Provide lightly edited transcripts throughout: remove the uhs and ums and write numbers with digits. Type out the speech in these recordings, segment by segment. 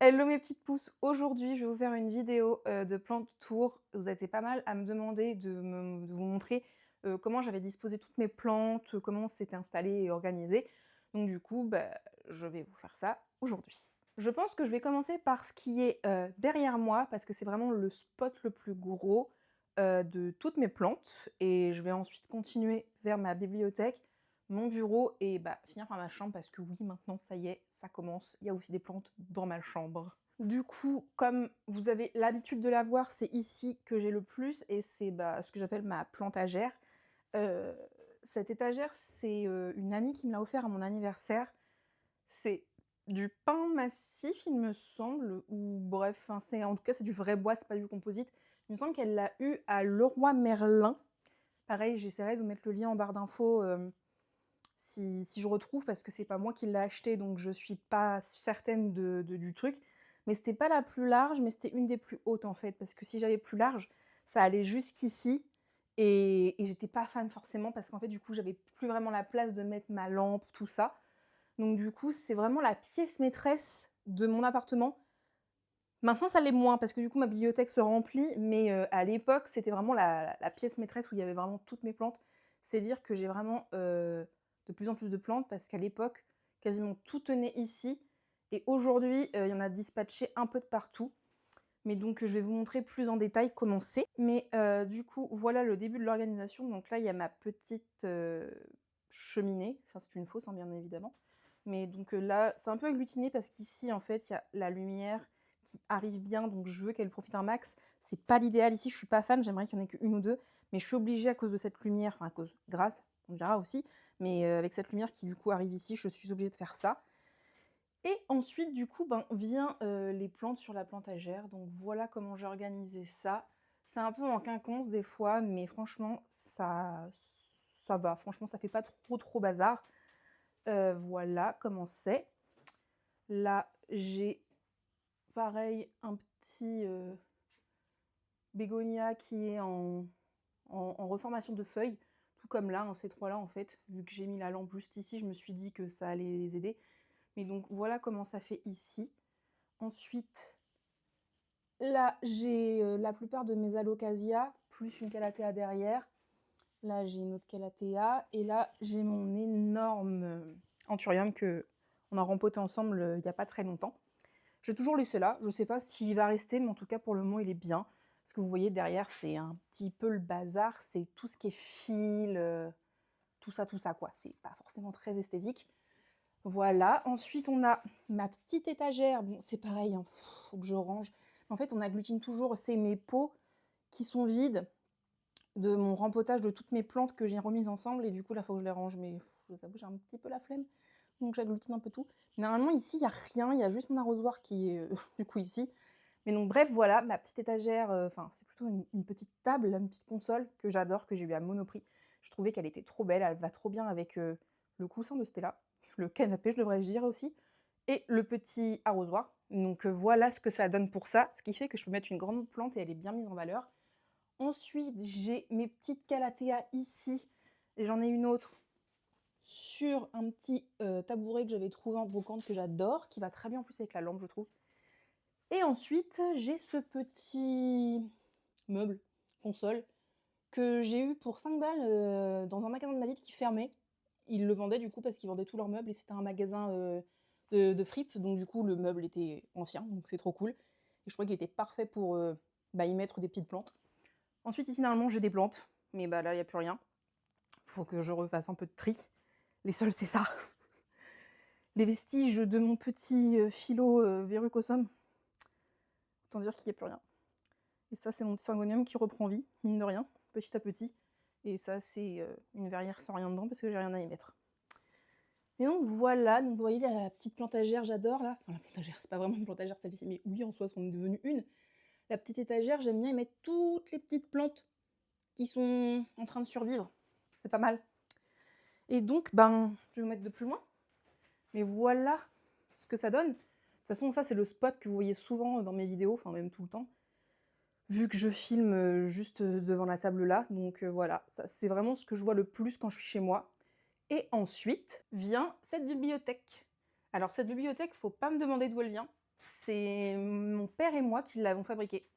Hello mes petites pousses, aujourd'hui je vais vous faire une vidéo de plantes tour. Vous étiez pas mal à me demander de vous montrer comment j'avais disposé toutes mes plantes, comment c'était installé et organisé. Donc du coup, bah, je vais vous faire ça aujourd'hui. Je pense que je vais commencer par ce qui est derrière moi, parce que c'est vraiment le spot le plus gros de toutes mes plantes. Et je vais ensuite continuer vers ma bibliothèque, mon bureau et bah, finir par ma chambre parce que oui, maintenant, ça y est, ça commence. Il y a aussi des plantes dans ma chambre. Du coup, comme vous avez l'habitude de la voir, c'est ici que j'ai le plus et c'est bah, ce que j'appelle ma plantagère. Heu, Cette étagère, c'est une amie qui me l'a offert à mon anniversaire. C'est du pin massif, il me semble, ou bref, enfin, c'est en tout cas, c'est du vrai bois, c'est pas du composite. Il me semble qu'elle l'a eu à Leroy Merlin. Pareil, j'essaierai de vous mettre le lien en barre d'infos, si je retrouve, parce que c'est pas moi qui l'ai acheté, donc je suis pas certaine du truc. Mais c'était pas la plus large, mais c'était une des plus hautes en fait, parce que si j'avais plus large, ça allait jusqu'ici. Et j'étais pas fan forcément, parce qu'en fait, du coup, j'avais plus vraiment la place de mettre ma lampe, tout ça. Donc du coup, c'est vraiment la pièce maîtresse de mon appartement. Maintenant, ça l'est moins, parce que du coup, ma bibliothèque se remplit, mais à l'époque, c'était vraiment la pièce maîtresse où il y avait vraiment toutes mes plantes. C'est dire que j'ai vraiment, de plus en plus de plantes parce qu'à l'époque, quasiment tout tenait ici et aujourd'hui, il y en a dispatché un peu de partout. Mais donc, je vais vous montrer plus en détail comment c'est. Mais du coup, voilà le début de l'organisation. Donc là, il y a ma petite, cheminée. Enfin, c'est une fausse, hein, bien évidemment. Mais donc là, c'est un peu agglutiné parce qu'ici, en fait, il y a la lumière qui arrive bien, donc je veux qu'elle profite un max. C'est pas l'idéal ici, je suis pas fan, j'aimerais qu'il y en ait qu'une ou deux, mais je suis obligée à cause de cette lumière, enfin à cause, grâce, on verra aussi, mais avec cette lumière qui du coup arrive ici, je suis obligée de faire ça. Et ensuite, du coup, ben, vient les plantes sur la plantagère. Donc voilà comment j'ai organisé ça. C'est un peu en quinconce des fois, mais franchement, ça va. Franchement, ça fait pas trop bazar. Voilà comment c'est. Là, j'ai pareil un petit bégonia qui est en reformation de feuilles, tout comme là, hein, ces trois-là en fait. Vu que j'ai mis la lampe juste ici, je me suis dit que ça allait les aider. Mais donc voilà comment ça fait ici. Ensuite, là, j'ai la plupart de mes alocasias, plus une calathea derrière. Là, j'ai une autre calathea. Et là, j'ai mon énorme anthurium que on a rempoté ensemble il n'y a pas très longtemps. J'ai toujours laissé là. Je ne sais pas s'il va rester, mais en tout cas, pour le moment, il est bien. Ce que vous voyez derrière, c'est un petit peu le bazar. C'est tout ce qui est fil, tout ça, quoi. C'est pas forcément très esthétique. Voilà. Ensuite, on a ma petite étagère. Bon, c'est pareil, hein, faut que je range. En fait, on agglutine toujours, c'est mes pots qui sont vides de mon rempotage de toutes mes plantes que j'ai remises ensemble. Et du coup, là, il faut que je les range. Mais je vous avoue, j'ai un petit peu la flemme. Donc, j'agglutine un peu tout. Normalement, ici, il n'y a rien. Il y a juste mon arrosoir qui est, du coup, ici. Mais donc, bref, voilà, ma petite étagère. Enfin, c'est plutôt une petite table, une petite console que j'adore, que j'ai eu à Monoprix. Je trouvais qu'elle était trop belle. Elle va trop bien avec le coussin de Stella. Le canapé, je devrais dire aussi. Et le petit arrosoir. Donc, voilà ce que ça donne pour ça. Ce qui fait que je peux mettre une grande plante et elle est bien mise en valeur. Ensuite, j'ai mes petites calatheas ici. Et j'en ai une autre sur un petit tabouret que j'avais trouvé en brocante que j'adore, qui va très bien en plus avec la lampe, je trouve. Et ensuite, j'ai ce petit meuble, console, que j'ai eu pour 5 balles dans un magasin de ma ville qui fermait. Ils le vendaient du coup parce qu'ils vendaient tous leurs meubles et c'était un magasin de fripe. Donc du coup, le meuble était ancien, donc c'est trop cool. Et je trouvais qu'il était parfait pour bah, y mettre des petites plantes. Ensuite, ici, normalement, j'ai des plantes, mais bah, là, il n'y a plus rien. Faut que je refasse un peu de tri. Les sols, c'est ça. Les vestiges de mon petit philo verrucosum. Autant dire qu'il n'y a plus rien. Et ça, c'est mon petit syngonium qui reprend vie, mine de rien, petit à petit. Et ça, c'est une verrière sans rien dedans parce que j'ai rien à y mettre. Et donc voilà, donc vous voyez la petite plantagère, j'adore là. Enfin, la plantagère, c'est pas vraiment une plantagère celle-ci, mais oui, en soi, c'en est devenu une. La petite étagère, j'aime bien y mettre toutes les petites plantes qui sont en train de survivre. C'est pas mal. Et donc, ben, je vais vous mettre de plus loin. Mais voilà ce que ça donne. De toute façon, ça, c'est le spot que vous voyez souvent dans mes vidéos, enfin même tout le temps. Vu que je filme juste devant la table là. Donc voilà, ça, c'est vraiment ce que je vois le plus quand je suis chez moi. Et ensuite vient cette bibliothèque. Alors cette bibliothèque, faut pas me demander d'où elle vient. c'est mon père et moi qui l'avons fabriqué.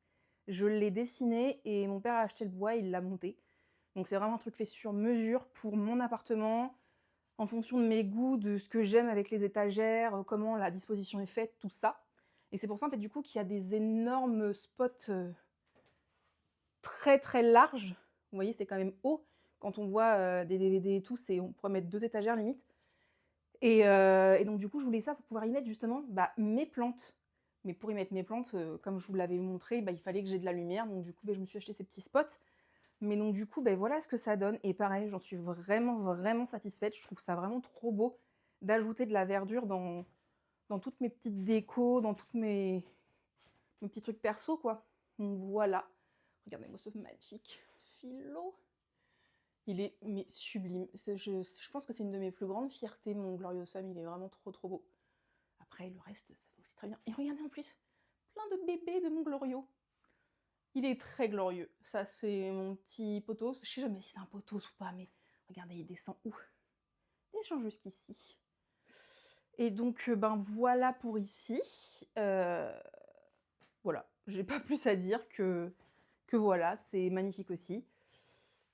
Je l'ai dessiné et mon père a acheté le bois et il l'a monté. Donc c'est vraiment un truc fait sur mesure pour mon appartement, en fonction de mes goûts, de ce que j'aime avec les étagères, comment la disposition est faite, tout ça. Et c'est pour ça en fait du coup qu'il y a des énormes spots, très, très larges. Vous voyez, c'est quand même haut. Quand on voit, des DVD et tout, on pourrait mettre 2 étagères limite. Et donc du coup, je voulais ça pour pouvoir y mettre justement, bah, mes plantes. Mais pour y mettre mes plantes, comme je vous l'avais montré, bah, il fallait que j'ai de la lumière. Donc du coup, beh, je me suis acheté ces petits spots. Mais donc du coup, beh, voilà ce que ça donne. Et pareil, j'en suis vraiment, vraiment satisfaite. Je trouve ça vraiment trop beau d'ajouter de la verdure dans toutes mes petites décos, dans toutes mes petits trucs perso, quoi. Donc voilà. Regardez-moi ce magnifique philo. Il est mais sublime. Je pense que c'est une de mes plus grandes fiertés, mon Gloriosum. Il est vraiment trop trop beau. Après, le reste, ça va aussi très bien. Et regardez en plus, plein de bébés de mon Glorio. Il est très glorieux. Ça, c'est mon petit potos. Je sais jamais si c'est un potos ou pas, mais regardez, il descend où? Il descend jusqu'ici. Et donc, ben voilà pour ici. Voilà, j'ai pas plus à dire que voilà, c'est magnifique aussi.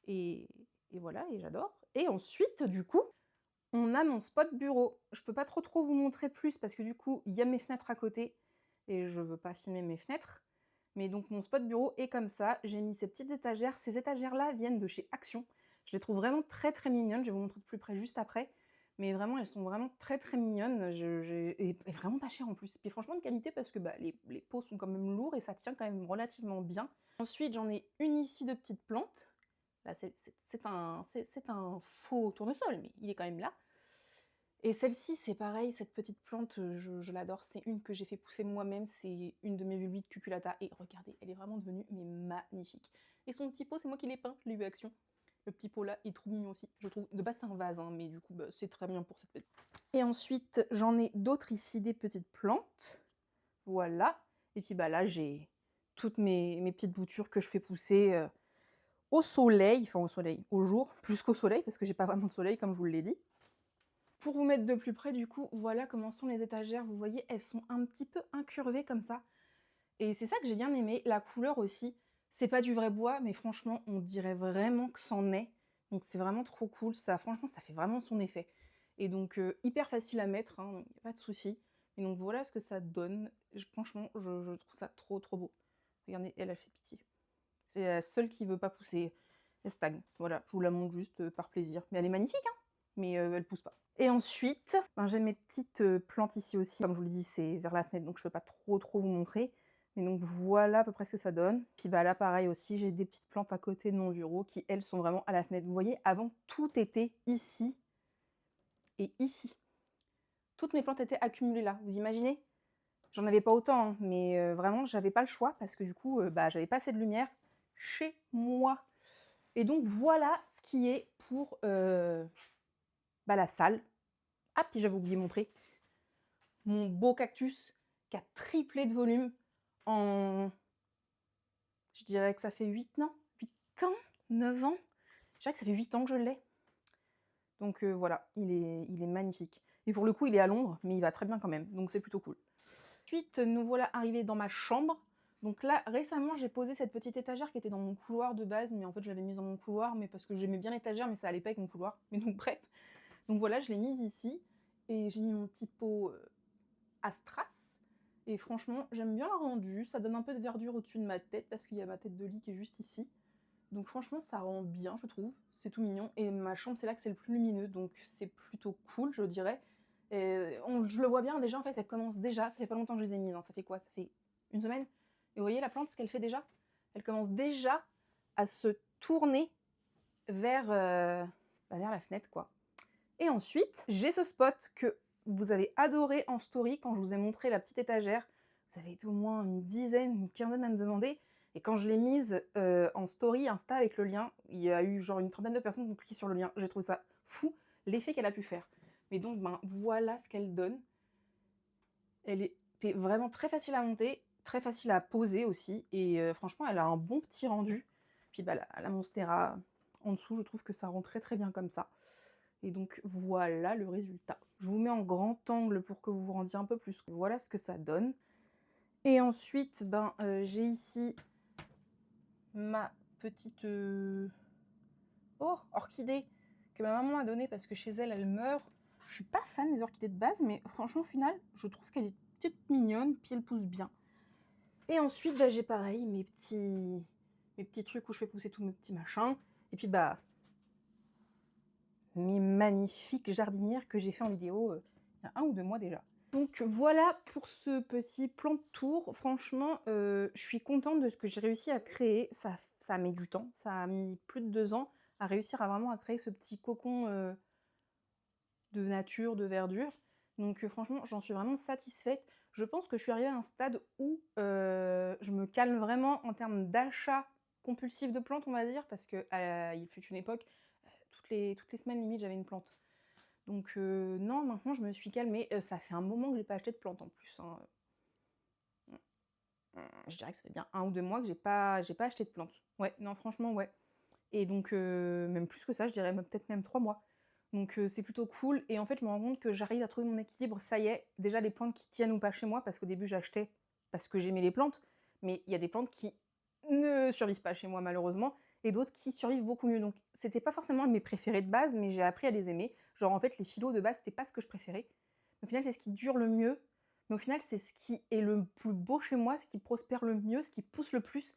Et, et voilà, et j'adore. Et ensuite, du coup, on a mon spot bureau. Je peux pas trop vous montrer plus parce que du coup, il y a mes fenêtres à côté et je veux pas filmer mes fenêtres. Mais donc mon spot bureau est comme ça. J'ai mis ces petites étagères. Ces étagères-là viennent de chez Action. Je les trouve vraiment très très mignonnes. Je vais vous montrer de plus près juste après. Mais vraiment, elles sont vraiment très très mignonnes. Et vraiment pas chères en plus. Et franchement de qualité parce que bah, les pots sont quand même lourds et ça tient quand même relativement bien. Ensuite, j'en ai une ici de petites plantes. Là, c'est un faux tournesol, mais il est quand même là. Et celle-ci, c'est pareil, cette petite plante, je l'adore. C'est une que j'ai fait pousser moi-même. C'est une de mes bulbies de cuculata. Et regardez, elle est vraiment devenue mais magnifique. Et son petit pot, c'est moi qui l'ai peint, je l'ai eu Action. Le petit pot là est trop mignon aussi, je trouve. De base, c'est un vase, hein, mais du coup, bah, c'est très bien pour cette petite. Et ensuite, j'en ai d'autres ici, des petites plantes. Voilà. Et puis bah là, j'ai toutes mes petites boutures que je fais pousser au soleil, enfin au soleil, au jour, plus qu'au soleil, parce que j'ai pas vraiment de soleil, comme je vous l'ai dit. Pour vous mettre de plus près, du coup, voilà comment sont les étagères. Vous voyez, elles sont un petit peu incurvées comme ça. Et c'est ça que j'ai bien aimé. La couleur aussi, c'est pas du vrai bois, mais franchement, on dirait vraiment que c'en est. Donc c'est vraiment trop cool. Ça, franchement, ça fait vraiment son effet. Et donc, hyper facile à mettre, hein, donc pas de souci. Et donc voilà ce que ça donne. Franchement, je trouve ça trop trop beau. Regardez, elle fait pitié. C'est la seule qui veut pas pousser. Elle stagne. Voilà, je vous la montre juste par plaisir. Mais elle est magnifique, hein, mais elle pousse pas. Et ensuite, ben, j'ai mes petites plantes ici aussi. Comme je vous le dis, c'est vers la fenêtre, donc je peux pas trop vous montrer. Mais donc voilà à peu près ce que ça donne. Puis bah là, pareil aussi, j'ai des petites plantes à côté de mon bureau qui, elles, sont vraiment à la fenêtre. Vous voyez, avant, tout était ici et ici. Toutes mes plantes étaient accumulées là. Vous imaginez? J'en avais pas autant, hein, mais vraiment, j'avais pas le choix parce que du coup, bah, j'avais pas assez de lumière chez moi. Et donc voilà ce qui est pour bah, la salle. Ah, puis j'avais oublié de montrer mon beau cactus qui a triplé de volume en... Je dirais que ça fait 8 ans, 8 ans, 9 ans. Je dirais que ça fait 8 ans que je l'ai. Donc voilà, il est magnifique. Et pour le coup, il est à l'ombre, mais il va très bien quand même. Donc c'est plutôt cool. Ensuite, nous voilà arrivés dans ma chambre. Donc là, récemment, j'ai posé cette petite étagère qui était dans mon couloir de base, mais en fait, je l'avais mise dans mon couloir, mais parce que j'aimais bien l'étagère, mais ça allait pas avec mon couloir. Mais donc bref. Donc voilà, je l'ai mise ici, et j'ai mis mon petit pot Astras. Et franchement, j'aime bien la rendu. Ça donne un peu de verdure au-dessus de ma tête, parce qu'il y a ma tête de lit qui est juste ici. Donc franchement, ça rend bien, je trouve. C'est tout mignon. Et ma chambre, c'est là que c'est le plus lumineux, donc c'est plutôt cool, je dirais. Et je le vois bien déjà, en fait, elle commence déjà. Ça fait pas longtemps que je les ai mises, hein. Ça fait quoi? Ça fait une semaine? Et vous voyez la plante, ce qu'elle fait déjà? Elle commence déjà à se tourner vers, vers la fenêtre, quoi. Et ensuite, j'ai ce spot que vous avez adoré en story quand je vous ai montré la petite étagère. Vous avez été au moins une dizaine, une quinzaine à me demander. Et quand je l'ai mise en story Insta avec le lien, il y a eu genre une trentaine de personnes qui ont cliqué sur le lien. J'ai trouvé ça fou, l'effet qu'elle a pu faire. Mais donc, ben, voilà ce qu'elle donne. Elle était vraiment très facile à monter, très facile à poser aussi. Et franchement, elle a un bon petit rendu. Puis bah, la Monstera en dessous, je trouve que ça rend très très bien comme ça. Et donc voilà le résultat. Je vous mets en grand angle pour que vous vous rendiez un peu plus. Voilà ce que ça donne. Et ensuite, ben, j'ai ici ma petite, orchidée que ma maman a donnée parce que chez elle, elle meurt. Je suis pas fan des orchidées de base, mais franchement, au final, je trouve qu'elle est toute mignonne, puis elle pousse bien. Et ensuite, bah, j'ai pareil, mes petits trucs où je fais pousser tous mes petits machins. Et puis, bah, mes magnifiques jardinières que j'ai fait en vidéo il y a 1 ou 2 mois déjà. Donc voilà pour ce petit plan de tour. Franchement, je suis contente de ce que j'ai réussi à créer. Ça a mis du temps, ça a mis plus de 2 ans à réussir à vraiment à créer ce petit cocon de nature, de verdure. Donc franchement, j'en suis vraiment satisfaite. Je pense que je suis arrivée à un stade où je me calme vraiment en termes d'achat compulsif de plantes, on va dire, parce que il fut une époque, toutes les semaines limite, j'avais une plante. Donc non, maintenant je me suis calmée. Ça fait un moment que j'ai pas acheté de plantes en plus, hein. Je dirais que ça fait bien 1 ou 2 mois que j'ai pas acheté de plantes. Ouais, non franchement, ouais. Et donc même plus que ça, je dirais peut-être même 3 mois. Donc c'est plutôt cool et en fait, je me rends compte que j'arrive à trouver mon équilibre. Ça y est, déjà les plantes qui tiennent ou pas chez moi, parce qu'au début j'achetais parce que j'aimais les plantes, mais il y a des plantes qui ne survivent pas chez moi malheureusement et d'autres qui survivent beaucoup mieux. Donc c'était pas forcément mes préférés de base, mais j'ai appris à les aimer. Genre en fait, les phyllos de base, c'était pas ce que je préférais. Au final, c'est ce qui dure le mieux, mais au final, c'est ce qui est le plus beau chez moi, ce qui prospère le mieux, ce qui pousse le plus.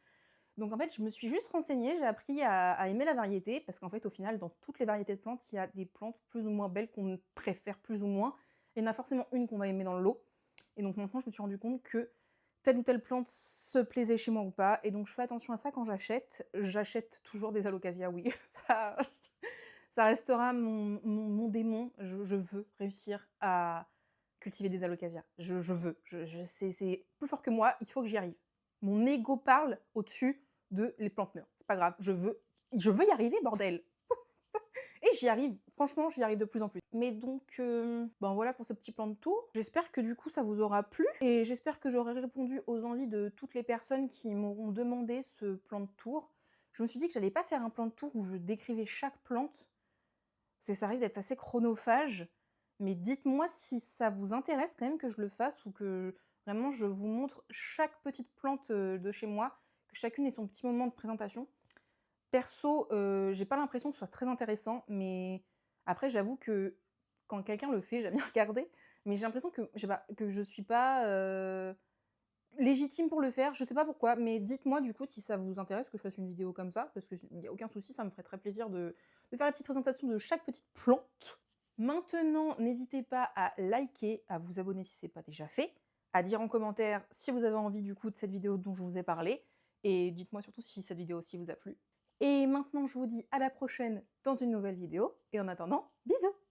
Donc en fait, je me suis juste renseignée, j'ai appris à aimer la variété, parce qu'en fait, au final, dans toutes les variétés de plantes, il y a des plantes plus ou moins belles qu'on préfère plus ou moins. Il y en a forcément une qu'on va aimer dans le lot. Et donc maintenant, je me suis rendu compte que telle ou telle plante se plaisait chez moi ou pas. Et donc je fais attention à ça quand j'achète. J'achète toujours des alocasias, oui. Ça, ça restera mon démon. Je veux réussir à cultiver des alocasias. Je veux. C'est plus fort que moi, il faut que j'y arrive. Mon ego parle au-dessus de les plantes meurent. C'est pas grave, je veux y arriver, bordel. Et j'y arrive, franchement, j'y arrive de plus en plus. Mais donc, ben voilà pour ce petit plan de tour. J'espère que du coup ça vous aura plu et j'espère que j'aurai répondu aux envies de toutes les personnes qui m'auront demandé ce plan de tour. Je me suis dit que j'allais pas faire un plan de tour où je décrivais chaque plante, parce que ça risque d'être assez chronophage. Mais dites-moi si ça vous intéresse quand même que je le fasse ou que vraiment je vous montre chaque petite plante de chez moi, que chacune ait son petit moment de présentation. Perso, j'ai pas l'impression que ce soit très intéressant, mais après j'avoue que quand quelqu'un le fait, j'aime bien regarder, mais j'ai l'impression que je sais pas, que je suis pas, légitime pour le faire, je sais pas pourquoi, mais dites-moi du coup si ça vous intéresse que je fasse une vidéo comme ça, parce qu'il y a aucun souci, ça me ferait très plaisir de faire la petite présentation de chaque petite plante. Maintenant, n'hésitez pas à liker, à vous abonner si ce n'est pas déjà fait, à dire en commentaire si vous avez envie du coup de cette vidéo dont je vous ai parlé, et dites-moi surtout si cette vidéo aussi vous a plu. Et maintenant, je vous dis à la prochaine dans une nouvelle vidéo, et en attendant, bisous!